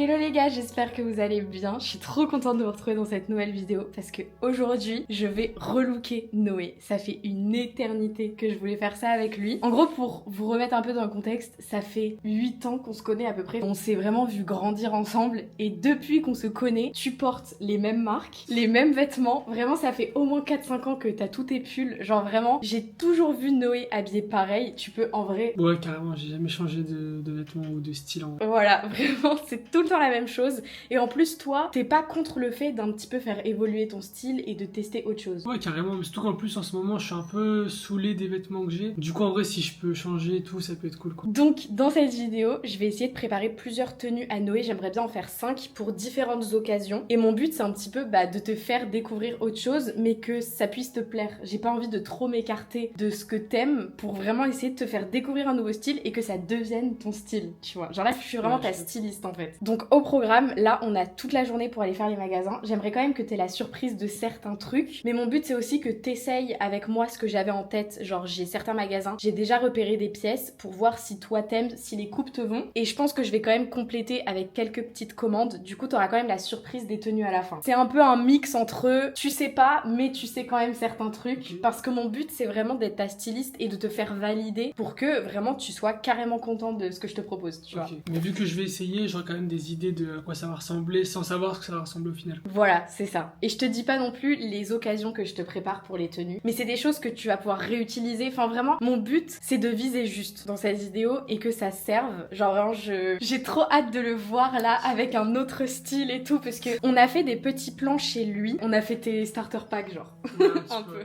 Hello les gars, j'espère que vous allez bien. Je suis trop contente de vous retrouver dans cette nouvelle vidéo parce que aujourd'hui, je vais relooker Noé. Ça fait une éternité que je voulais faire ça avec lui. En gros, pour vous remettre un peu dans le contexte, ça fait 8 ans qu'on se connaît à peu près. On s'est vraiment vu grandir ensemble et depuis qu'on se connaît, tu portes les mêmes marques, les mêmes vêtements. Vraiment, ça fait au moins 4-5 ans que t'as tous tes pulls. Genre vraiment, j'ai toujours vu Noé habillé pareil. Tu peux en vrai... Ouais, carrément, j'ai jamais changé de vêtements ou de style en vrai. Voilà, vraiment, c'est tout le temps la même chose. Et en plus, toi, t'es pas contre le fait d'un petit peu faire évoluer ton style et de tester autre chose. Ouais, carrément, mais surtout qu'en plus, en ce moment, je suis un peu saoulé des vêtements que j'ai. Du coup, en vrai, si je peux changer et tout, ça peut être cool, quoi. Donc, dans cette vidéo, je vais essayer de préparer plusieurs tenues à Noé. J'aimerais bien en faire 5 pour différentes occasions. Et mon but, c'est un petit peu de te faire découvrir autre chose, mais que ça puisse te plaire. J'ai pas envie de trop m'écarter de ce que t'aimes pour vraiment essayer de te faire découvrir un nouveau style et que ça devienne ton style, tu vois. Genre là, je suis vraiment ta styliste en fait. Donc au programme, là, on a toute la journée pour aller faire les magasins. J'aimerais quand même que t'aies la surprise de certains trucs, mais mon but c'est aussi que t'essayes avec moi ce que j'avais en tête. Genre j'ai certains magasins, j'ai déjà repéré des pièces pour voir si toi t'aimes, si les coupes te vont. Et je pense que je vais quand même compléter avec quelques petites commandes. Du coup, t'auras quand même la surprise des tenues à la fin. C'est un peu un mix entre tu sais pas, mais tu sais quand même certains trucs. Parce que mon but c'est vraiment d'être ta styliste et de te faire valider pour que vraiment tu sois carrément contente de ce que je te propose, tu vois. Mais vu que je vais essayer, j'aurai quand même des idées de à quoi ça va ressembler sans savoir ce que ça va ressembler au final. Voilà, c'est ça. Et je te dis pas non plus les occasions que je te prépare pour les tenues, mais c'est des choses que tu vas pouvoir réutiliser. Enfin vraiment, mon but c'est de viser juste dans cette vidéo et que ça serve. Genre vraiment, j'ai trop hâte de le voir là avec un autre style et tout parce que on a fait des petits plans chez lui. On a fait tes starter packs genre. Ouais, un peu.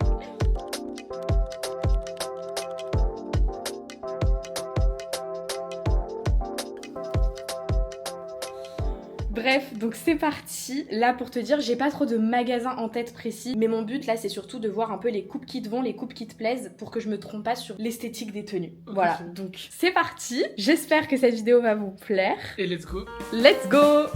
Bref, donc c'est parti. Là, pour te dire, j'ai pas trop de magasins en tête précis, mais mon but là, c'est surtout de voir un peu les coupes qui te vont, les coupes qui te plaisent, pour que je me trompe pas sur l'esthétique des tenues. Voilà, donc c'est parti. J'espère que cette vidéo va vous plaire. Et let's go. Let's go!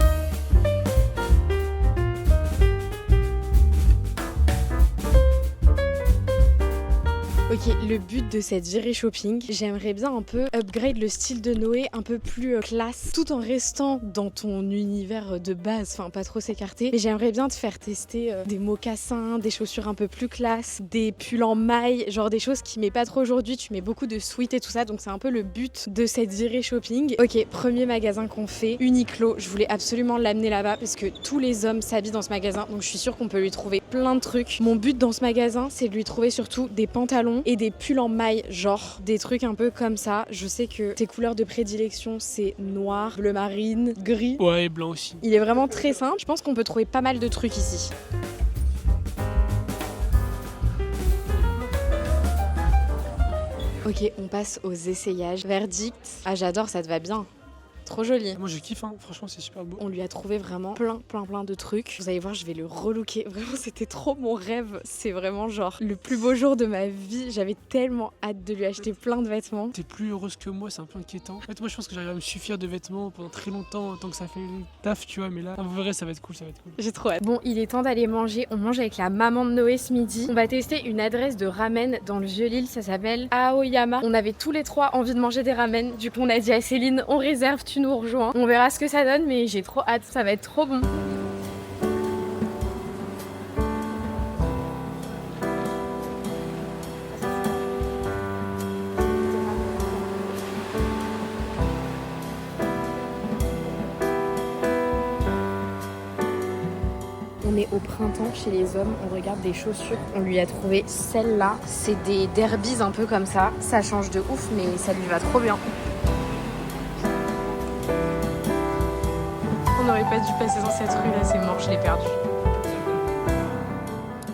Ok, le but de cette virée shopping, j'aimerais bien un peu upgrade le style de Noé, un peu plus classe, tout en restant dans ton univers de base, enfin pas trop s'écarter. Mais j'aimerais bien te faire tester des mocassins, des chaussures un peu plus classe, des pulls en maille, genre des choses qui met pas trop aujourd'hui. Tu mets beaucoup de sweat et tout ça, donc c'est un peu le but de cette virée shopping. Ok, premier magasin qu'on fait, Uniqlo. Je voulais absolument l'amener là-bas parce que tous les hommes s'habillent dans ce magasin, donc je suis sûre qu'on peut lui trouver plein de trucs. Mon but dans ce magasin, c'est de lui trouver surtout des pantalons et des pulls en maille, genre des trucs un peu comme ça. Je sais que tes couleurs de prédilection c'est noir, bleu marine, gris. Ouais, et blanc aussi. Il est vraiment très simple. Je pense qu'on peut trouver pas mal de trucs ici. Ok, on passe aux essayages. Verdict. Ah j'adore, ça te va bien. Trop joli. Moi je kiffe, hein. Franchement c'est super beau. On lui a trouvé vraiment plein de trucs. Vous allez voir, je vais le relooker. Vraiment, c'était trop mon rêve. C'est vraiment genre le plus beau jour de ma vie. J'avais tellement hâte de lui acheter plein de vêtements. T'es plus heureuse que moi, c'est un peu inquiétant. En fait, moi je pense que j'arrive à me suffire de vêtements pendant très longtemps, tant que ça fait le taf, tu vois. Mais là, en vrai, ça va être cool, ça va être cool. J'ai trop hâte. Bon, il est temps d'aller manger. On mange avec la maman de Noé ce midi. On va tester une adresse de ramen dans le Vieux-Lille. Ça s'appelle Aoyama. On avait tous les trois envie de manger des ramen. Du coup, on a dit à Céline, on réserve, tu nous rejoins. On verra ce que ça donne, mais j'ai trop hâte. Ça va être trop bon. On est au printemps chez les hommes, on regarde des chaussures. On lui a trouvé celle-là. C'est des derbies un peu comme ça. Ça change de ouf, mais ça lui va trop bien. On n'aurait pas dû passer dans cette rue là, c'est mort, je l'ai perdu.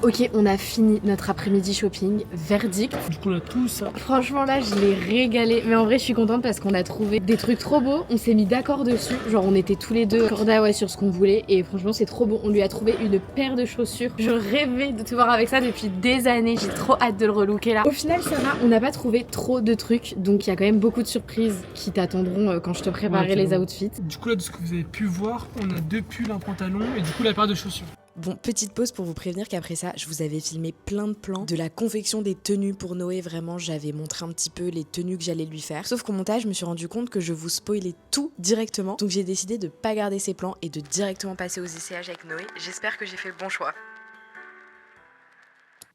Ok, on a fini notre après-midi shopping. Verdict. Du coup, on a tout ça. Franchement, là, je l'ai régalé. Mais en vrai, je suis contente parce qu'on a trouvé des trucs trop beaux. On s'est mis d'accord dessus. Genre, on était tous les deux corda ouais, sur ce qu'on voulait. Et franchement, c'est trop beau. On lui a trouvé une paire de chaussures. Je rêvais de te voir avec ça depuis des années. J'ai trop hâte de le relooker là. Au final, ça va. On n'a pas trouvé trop de trucs. Donc, il y a quand même beaucoup de surprises qui t'attendront quand je te préparerai les outfits. Du coup, là, de ce que vous avez pu voir, on a 2 pulls, un pantalon et du coup, la paire de chaussures. Bon, petite pause pour vous prévenir qu'après ça, je vous avais filmé plein de plans de la confection des tenues pour Noé. Vraiment, j'avais montré un petit peu les tenues que j'allais lui faire. Sauf qu'au montage, je me suis rendu compte que je vous spoilais tout directement. Donc j'ai décidé de pas garder ces plans et de directement passer aux essayages avec Noé. J'espère que j'ai fait le bon choix.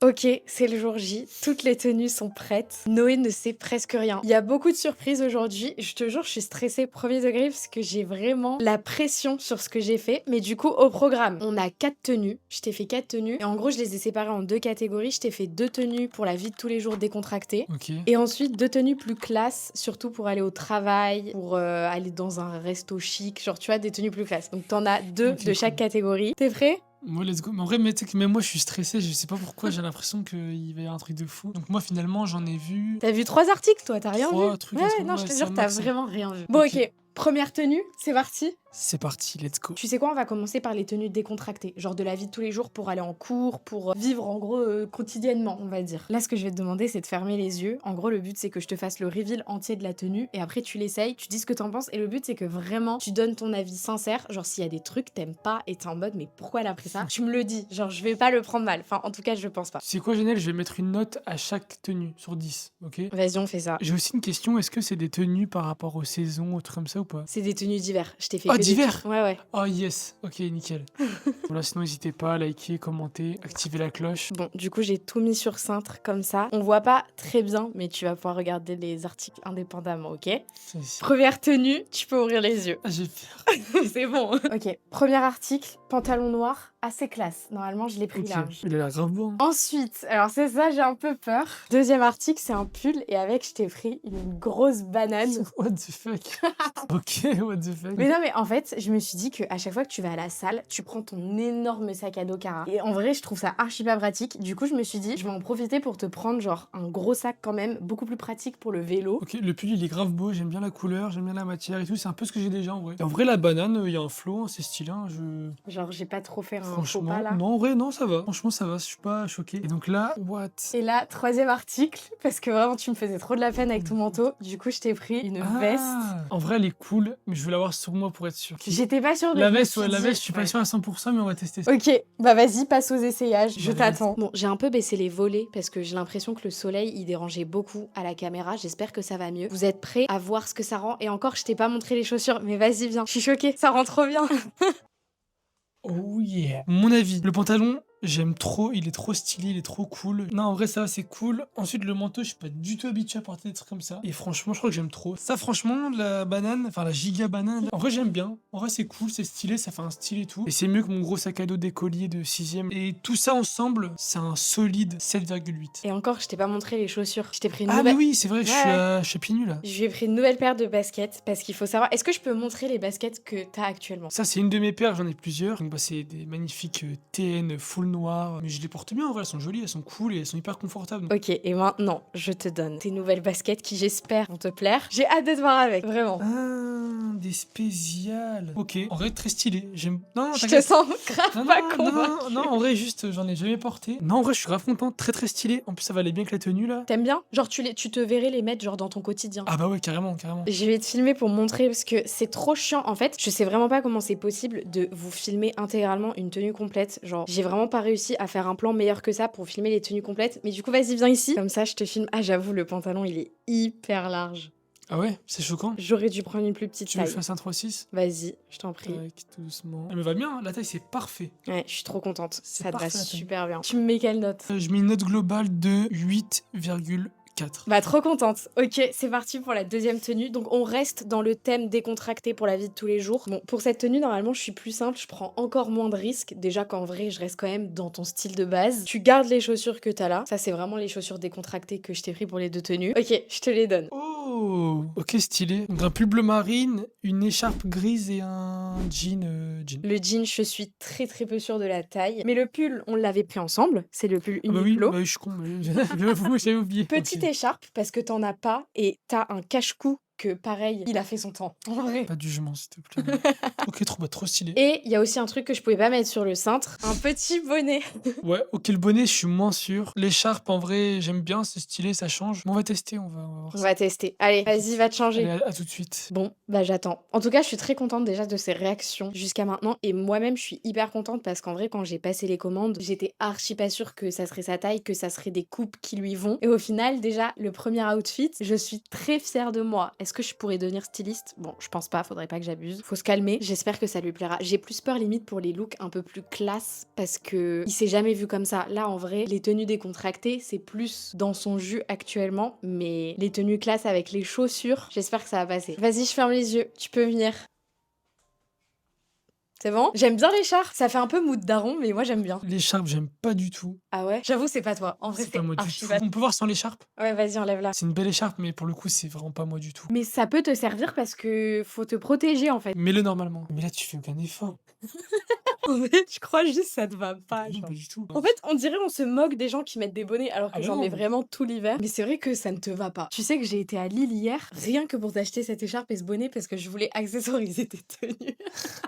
Ok, c'est le jour J, toutes les tenues sont prêtes. Noé ne sait presque rien. Il y a beaucoup de surprises aujourd'hui. Je te jure, je suis stressée premier degré parce que j'ai vraiment la pression sur ce que j'ai fait. Mais du coup, au programme, on a 4 tenues. Je t'ai fait 4 tenues. Et en gros, je les ai séparées en 2 catégories. Je t'ai fait 2 tenues pour la vie de tous les jours décontractée. Ok. Et ensuite, 2 tenues plus classe, surtout pour aller au travail, pour aller dans un resto chic. Genre, tu vois, des tenues plus classe. Donc, t'en as 2 Ok, de chaque cool. catégorie. T'es prêt? Moi, let's go. Mais en vrai, mais tu sais que même moi, je suis stressé. Je sais pas pourquoi. J'ai l'impression qu'il va y avoir un truc de fou. Donc, moi, finalement, j'en ai vu T'as vu 3 articles, toi? T'as rien vu? 3 trucs. Ouais, à ce non, moment. je Ouais, te c'est jure, un t'as max, hein. vraiment rien vu. Bon, Ok. ok. Première tenue, c'est parti. C'est parti, let's go. Tu sais quoi, on va commencer par les tenues décontractées, genre de la vie de tous les jours pour aller en cours, pour vivre en gros quotidiennement, on va dire. Là, ce que je vais te demander, c'est de fermer les yeux. En gros, le but, c'est que je te fasse le reveal entier de la tenue et après, tu l'essayes, tu dis ce que t'en penses et le but, c'est que vraiment, tu donnes ton avis sincère. Genre, s'il y a des trucs que t'aimes pas et t'es en mode, mais pourquoi elle a pris ça? Tu me le dis, genre, je vais pas le prendre mal. Enfin, en tout cas, je pense pas. Tu sais quoi, Janelle, je vais mettre une note à chaque tenue sur 10, ok? Vas-y, on fait ça. J'ai aussi une question, est-ce que c'est des tenues par rapport aux saisons, aux trucs comme ça ou pas? C'est des tenues d'hiver. Je t'ai fait Oh, que des d'hiver. trucs. Ouais, ouais. Oh yes, ok, nickel. Voilà, sinon n'hésitez pas à liker, commenter, activer la cloche. Bon, du coup, j'ai tout mis sur cintre comme ça. On voit pas très bien, mais tu vas pouvoir regarder les articles indépendamment, ok? C'est- Première tenue, tu peux ouvrir les yeux. Ah, j'ai peur. C'est bon. Ok, premier article, pantalon noir, assez classe. Normalement, je l'ai pris Ok, large. il a l'air grave beau. Hein. Ensuite, alors c'est ça, j'ai un peu peur. Deuxième article, c'est un pull et avec, je t'ai pris une grosse banane. What the fuck. Ok, what the fuck. Mais non, mais en fait, je me suis dit qu'à chaque fois que tu vas à la salle, tu prends ton énorme sac à dos Cara. Et en vrai, je trouve ça archi pas pratique. Du coup, je me suis dit, je vais en profiter pour te prendre genre un gros sac quand même, beaucoup plus pratique pour le vélo. Ok, le pull il est grave beau, j'aime bien la couleur, j'aime bien la matière et tout, c'est un peu ce que j'ai déjà en vrai. Et en vrai, la banane, il y a un flow, hein, c'est stylé, hein, Genre, j'ai pas trop fait un faux Franchement, pas là. non, en vrai, non, ça va. Franchement, ça va, je suis pas choqué. Et donc là, what? Et là, troisième article, parce que vraiment tu me faisais trop de la peine avec ton manteau, du coup je t'ai pris une veste. En vrai, elle est cool, mais je veux l'avoir sur moi pour être sûr. J'étais pas sûre de La je me veste, suis ouais, la dit- veste, je suis pas Ouais. sûr à 100%, mais on va tester ça. Ok, bah vas-y, passe aux essayages, je Allez, t'attends. Bon, j'ai un peu baissé les volets parce que j'ai l'impression que le soleil il dérangeait beaucoup à la caméra, j'espère que ça va mieux. Vous êtes prêts à voir ce que ça rend? Et encore, je t'ai pas montré les chaussures, mais vas-y, viens. Je suis choquée, ça rend trop bien. Oh yeah. Mon avis, le pantalon, j'aime trop, il est trop stylé, il est trop cool. Non, en vrai, ça va, c'est cool. Ensuite, le manteau, je suis pas du tout habitué à porter des trucs comme ça. Et franchement, je crois que j'aime trop. Ça, franchement, la banane, enfin la giga banane, en vrai, j'aime bien. En vrai, c'est cool, c'est stylé, ça fait un style et tout. Et c'est mieux que mon gros sac à dos d'écolier de 6ème. Et tout ça ensemble, c'est un solide 7,8. Et encore, je t'ai pas montré les chaussures. Je t'ai pris une Ah, mais nouvelle. oui, c'est vrai, Ouais. je suis pieds nus là. Je lui ai pris une nouvelle paire de baskets parce qu'il faut savoir. Est-ce que je peux montrer les baskets que t'as actuellement? Ça, c'est une de mes paires, j'en ai plusieurs. Donc, bah, c'est des magnifiques TN full noir. Mais je les porte bien en vrai, elles sont jolies, elles sont cool et elles sont hyper confortables. Ok, et maintenant, je te donne tes nouvelles baskets qui, j'espère, vont te plaire. J'ai hâte de te voir avec, vraiment. Ah, des spéciales. Ok, en vrai, très stylé. J'aime. Non, Je te t'inquiète. sens grave Non, pas non, convaincue. non, en vrai, juste, j'en ai jamais porté. Non, en vrai, je suis grave content, très très stylé. En plus, ça va aller bien avec la tenue là. T'aimes bien? Genre, tu te verrais les mettre genre dans ton quotidien. Ah bah ouais, carrément, carrément. Je vais te filmer pour montrer parce que c'est trop chiant. En fait, je sais vraiment pas comment c'est possible de vous filmer intégralement une tenue complète. Genre, j'ai vraiment pas réussi à faire un plan meilleur que ça pour filmer les tenues complètes. Mais du coup, vas-y, viens ici. Comme ça, je te filme. Ah, j'avoue, le pantalon, il est hyper large. Ah ouais, c'est choquant. J'aurais dû prendre une plus petite Tu veux que taille. je fasse un 3-6? Vas-y, je t'en prie. Tac, tout doucement. Elle me va bien, hein, la taille c'est parfait. Ouais, je suis trop contente. C'est Ça te va parfait, la taille. super bien. Tu me mets quelle note? Je mets une note globale de 8,4. Bah trop contente. Ok, c'est parti pour la deuxième tenue. Donc on reste dans le thème décontracté pour la vie de tous les jours. Bon, pour cette tenue, normalement, je suis plus simple, je prends encore moins de risques. Déjà qu'en vrai, je reste quand même dans ton style de base. Tu gardes les chaussures que t'as là. Ça, c'est vraiment les chaussures décontractées que je t'ai pris pour les deux tenues. Ok, je te les donne. Oh, ok, stylé. Donc un pull bleu marine, une écharpe grise et un jean. Le jean, je suis très très peu sûre de la taille. Mais le pull, on l'avait pris ensemble. C'est le pull Ah bah oui, Uniqlo. bah oui, je suis con, j'avais oublié. Petite Ok. écharpe parce que t'en as pas et t'as un cache-cou que pareil, il a fait son temps. En vrai. Pas de jugement, s'il te plaît. Ok, trop stylé. Et il y a aussi un truc que je pouvais pas mettre sur le cintre, un petit bonnet. Ouais, ok, le bonnet, je suis moins sûr. L'écharpe, en vrai, j'aime bien, c'est stylé, ça change. Mais on va tester, on va voir On ça. va tester. Allez, vas-y, va te changer. Allez, à tout de suite. Bon, bah j'attends. En tout cas, je suis très contente déjà de ces réactions jusqu'à maintenant. Et moi-même, je suis hyper contente parce qu'en vrai, quand j'ai passé les commandes, j'étais archi pas sûre que ça serait sa taille, que ça serait des coupes qui lui vont. Et au final, déjà, le premier outfit, je suis très fière de moi. Est-ce que je pourrais devenir styliste? Bon, je pense pas, faudrait pas que j'abuse. Faut se calmer. J'espère que ça lui plaira. J'ai plus peur limite pour les looks un peu plus classe parce que il s'est jamais vu comme ça. Là, en vrai, les tenues décontractées, c'est plus dans son jus actuellement. Mais les tenues classe avec les chaussures, j'espère que ça va passer. Vas-y, je ferme les yeux. Tu peux venir. C'est bon? J'aime bien l'écharpe. Ça fait un peu mood daron, mais moi j'aime bien. L'écharpe, j'aime pas du tout. Ah ouais? J'avoue, c'est pas toi. En vrai, C'est pas moi du archi tout. pas. On peut voir sans l'écharpe? Ouais, vas-y, enlève-la. C'est une belle écharpe, mais pour le coup, c'est vraiment pas moi du tout. Mais ça peut te servir parce que faut te protéger en fait. Mets-le normalement. Mais là, tu fais aucun effort. En fait, je crois juste que ça te va pas. Non, genre. pas du tout. En fait, on dirait on se moque des gens qui mettent des bonnets alors que Ah bah j'en mets non. vraiment tout l'hiver. Mais c'est vrai que ça ne te va pas. Tu sais que j'ai été à Lille hier, rien que pour t'acheter cette écharpe et ce bonnet parce que je voulais accessoriser tes tenues.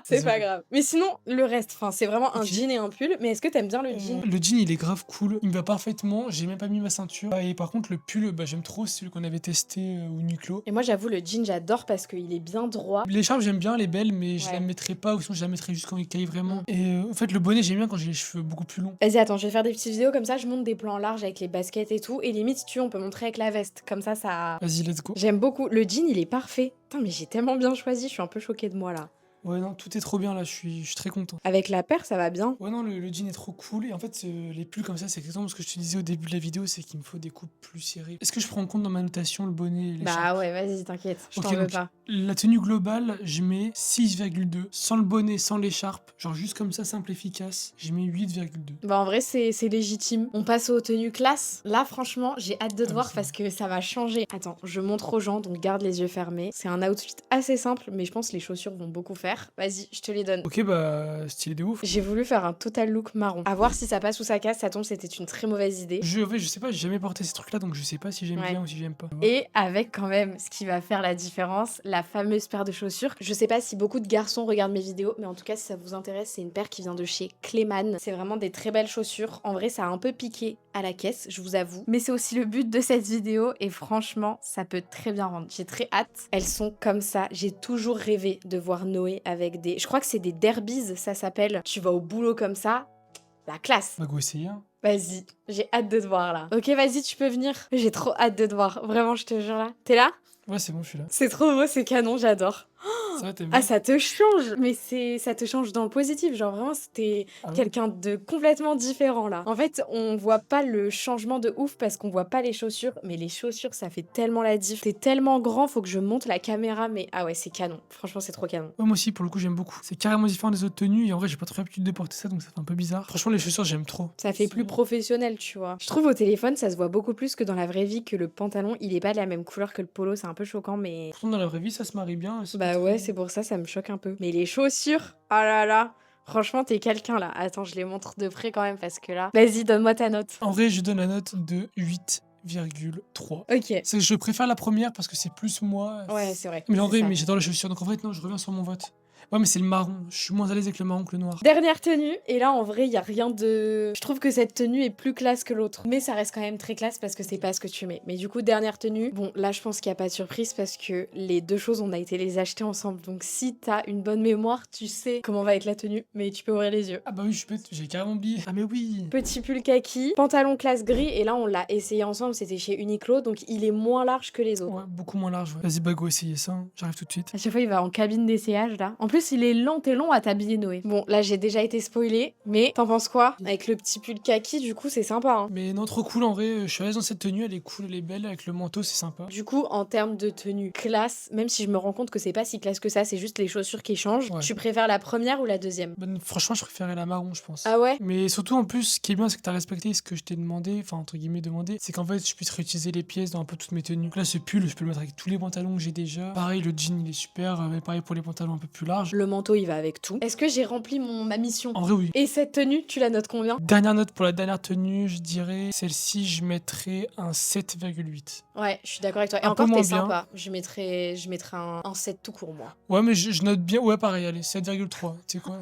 C'est pas Désolé. grave. Mais sinon, le reste, enfin, c'est vraiment un Ok. jean et un pull. Mais est-ce que t'aimes bien le jean? Le jean, il est grave cool. Il me va parfaitement. J'ai même pas mis ma ceinture. Et par contre, le pull, bah, j'aime trop. C'est celui qu'on avait testé au Uniqlo. Et moi, j'avoue, le jean, j'adore parce qu'il est bien droit. L'écharpe, j'aime bien, elle est belle, mais je Ouais. la mettrai pas, ou sinon je la mettrai juste quand il caille vraiment. Et en fait, le bonnet, j'aime bien quand j'ai les cheveux beaucoup plus longs. Vas-y, attends, je vais faire des petites vidéos comme ça, je monte des plans larges avec les baskets et tout. Et limite, si tu veux, on peut montrer avec la veste. Comme ça... Vas-y, let's go. J'aime beaucoup. Le jean, il est parfait. Putain, mais j'ai tellement bien choisi, je suis un peu choquée de moi là. Ouais, non, tout est trop bien là, je suis très content. Avec la paire, ça va bien. Ouais, non, le jean est trop cool. Et en fait, les pulls comme ça, c'est exactement ce que je te disais au début de la vidéo, c'est qu'il me faut des coupes plus serrées. Est-ce que je prends en compte dans ma notation le bonnet et l'écharpe? Bah ouais, vas-y, t'inquiète, je Ok, t'en veux donc, pas. La tenue globale, je mets 6,2. Sans le bonnet, sans l'écharpe, genre juste comme ça, simple, efficace, je mets 8,2. Bah en vrai, c'est légitime. On passe aux tenues classe. Là, franchement, j'ai hâte de te Ah, voir c'est parce que ça va changer. Attends, je montre aux gens, donc garde les yeux fermés. C'est un outfit assez simple, mais je pense que les chaussures vont beaucoup faire. Vas-y, je te les donne. Ok, bah, stylé de ouf. J'ai voulu faire un total look marron. À voir si ça passe ou ça casse, ça tombe, c'était une très mauvaise idée. En fait, je sais pas, j'ai jamais porté ces trucs-là, donc je sais pas si j'aime Ouais. bien ou si j'aime pas. Et avec quand même ce qui va faire la différence, la fameuse paire de chaussures. Je sais pas si beaucoup de garçons regardent mes vidéos, mais en tout cas si ça vous intéresse, c'est une paire qui vient de chez Cléman. C'est vraiment des très belles chaussures. En vrai, ça a un peu piqué à la caisse, je vous avoue. Mais c'est aussi le but de cette vidéo et franchement, ça peut très bien rendre. J'ai très hâte. Elles sont comme ça. J'ai toujours rêvé de voir Noé avec des... Je crois que c'est des derbies, ça s'appelle. Tu vas au boulot comme ça. La classe. Bah, go essayer. Hein. Vas-y, j'ai hâte de te voir là. Ok, vas-y, tu peux venir. J'ai trop hâte de te voir. Vraiment, je te jure là. T'es là? Ouais, c'est bon, je suis là. C'est trop beau, c'est canon, j'adore. Ça va, t'aimes bien? Ah, ça te change, mais ça te change dans le positif. Genre vraiment, c'était Ah ouais. quelqu'un de complètement différent là. En fait, on voit pas le changement de ouf parce qu'on voit pas les chaussures, mais les chaussures, ça fait tellement la diff. T'es tellement grand, faut que je monte la caméra, mais ah ouais, c'est canon. Franchement, c'est trop canon. Ouais, moi aussi, pour le coup, j'aime beaucoup. C'est carrément différent des autres tenues, et en vrai, j'ai pas trop l'habitude de porter ça, donc ça fait un peu bizarre. Franchement, les chaussures, j'aime trop. Ça fait plus professionnel, tu vois. Je trouve au téléphone, ça se voit beaucoup plus que dans la vraie vie que le pantalon, il est pas de la même couleur que le polo, c'est un peu choquant, mais... Pourtant, dans la vraie vie, ça se marie bien. Bah ouais, c'est pour ça, ça me choque un peu. Mais les chaussures, oh là là, franchement, t'es quelqu'un là. Attends, je les montre de près quand même parce que là... Vas-y, donne-moi ta note. En vrai, je donne la note de 8,3. Ok. C'est que je préfère la première parce que c'est plus moi. Ouais, c'est vrai. Mais en c'est vrai, ça. mais j'adore les chaussures, donc en fait, non, je reviens sur mon vote. Ouais, mais c'est le marron. Je suis moins à l'aise avec le marron que le noir. Dernière tenue, et là en vrai il y a rien de... Je trouve que cette tenue est plus classe que l'autre, mais ça reste quand même très classe parce que c'est pas ce que tu mets. Mais du coup dernière tenue, bon là je pense qu'il y a pas de surprise parce que les deux choses on a été les acheter ensemble, donc si t'as une bonne mémoire tu sais comment va être la tenue, mais tu peux ouvrir les yeux. Ah bah oui, je suis bête, j'ai carrément oublié. Ah mais oui. Petit pull kaki, pantalon classe gris, et là on l'a essayé ensemble, c'était chez Uniqlo, donc il est moins large que les autres. Ouais, beaucoup moins large. Ouais. Vas-y, bah go, essayer ça. Hein. J'arrive tout de suite. À chaque fois, il va en cabine d'essayage, là. En plus, il est lent et long à t'habiller, Noé. Bon, là, j'ai déjà été spoilée, mais t'en penses quoi? Avec le petit pull kaki, du coup, c'est sympa, hein. Mais non, trop cool en vrai. Je suis à l'aise dans cette tenue, elle est cool, elle est belle. Avec le manteau, c'est sympa. Du coup, en termes de tenue classe, même si je me rends compte que c'est pas si classe que ça, c'est juste les chaussures qui changent, Ouais. tu préfères la première ou la deuxième? Ben, franchement, je préférais la marron, je pense. Ah ouais? Mais surtout, en plus, ce qui est bien, c'est que t'as respecté ce que je t'ai demandé, enfin, entre guillemets, demandé. C'est qu'en fait, je puisse réutiliser les pièces dans un peu toutes mes tenues. Donc là, ce pull, je peux le mettre avec tous les pantalons que j'ai déjà. Pareil, le jean, il est super. Mais pareil pour les pantalons un peu plus larges. large. Le manteau, il va avec tout. Est-ce que j'ai rempli ma mission? En vrai, oui. Et cette tenue, tu la notes combien? Dernière note pour la dernière tenue, je dirais celle-ci, je mettrais un 7,8. Ouais, je suis d'accord avec toi. Et Un peu encore, moins t'es bien. sympa. Je mettrais un 7 tout court, moi. Ouais, mais je note bien. Ouais, pareil, allez, 7,3. Tu sais quoi?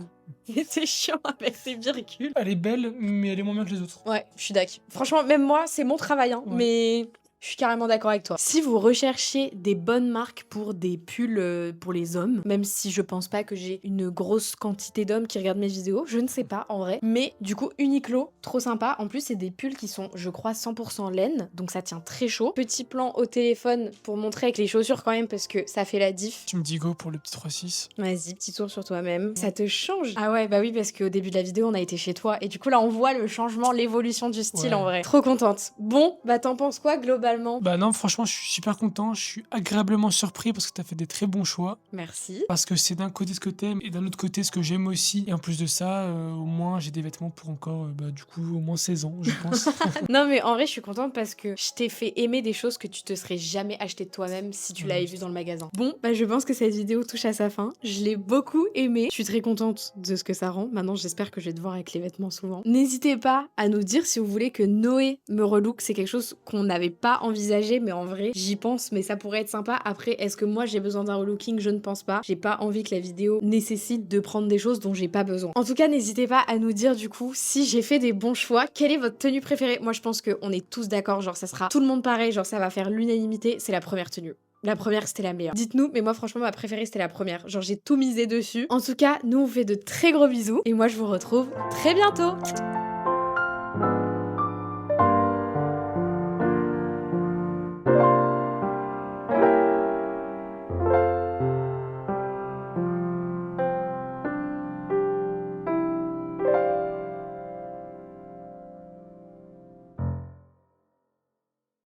T'es chiant avec tes virgules. Elle est belle, mais elle est moins bien que les autres. Ouais, je suis d'accord. Franchement, même moi, c'est mon travail, hein, Ouais. mais je suis carrément d'accord avec toi. Si vous recherchez des bonnes marques pour des pulls pour les hommes, même si je pense pas que j'ai une grosse quantité d'hommes qui regardent mes vidéos, je ne sais pas en vrai, mais du coup Uniqlo, trop sympa. En plus, c'est des pulls qui sont, je crois, 100% laine, donc ça tient très chaud. Petit plan au téléphone pour montrer avec les chaussures quand même parce que ça fait la diff. Tu me dis go pour le petit 3-6. Vas-y, petit tour sur toi-même. Ça te change. Ah ouais, bah oui, parce qu'au début de la vidéo, on a été chez toi. Et du coup, là, on voit le changement, l'évolution du style Ouais. en vrai. Trop contente. Bon, bah t'en penses quoi globalement? Bah non, franchement, je suis super content. Je suis agréablement surpris parce que t'as fait des très bons choix. Merci. Parce que c'est d'un côté ce que t'aimes et d'un autre côté ce que j'aime aussi. Et en plus de ça, au moins, j'ai des vêtements pour encore, du coup, au moins 16 ans, je pense. Non, mais en vrai, je suis contente parce que je t'ai fait aimer des choses que tu te serais jamais acheté de toi-même si tu l'avais vu dans le magasin. Bon, bah je pense que cette vidéo touche à sa fin. Je l'ai beaucoup aimée. Je suis très contente de ce que ça rend. Maintenant, j'espère que je vais te voir avec les vêtements souvent. N'hésitez pas à nous dire si vous voulez que Noé me relook. C'est quelque chose qu'on n'avait pas envisagé, mais en vrai, j'y pense, mais ça pourrait être sympa. Après, est-ce que moi j'ai besoin d'un relooking? Je ne pense pas. J'ai pas envie que la vidéo nécessite de prendre des choses dont j'ai pas besoin. En tout cas, n'hésitez pas à nous dire du coup si j'ai fait des bons choix. Quelle est votre tenue préférée? Moi, je pense qu'on est tous d'accord, genre ça sera tout le monde pareil, genre ça va faire l'unanimité, c'est la première tenue. La première, c'était la meilleure. Dites-nous, mais moi, franchement, ma préférée, c'était la première. Genre, j'ai tout misé dessus. En tout cas, nous, on vous fait de très gros bisous. Et moi, je vous retrouve très bientôt.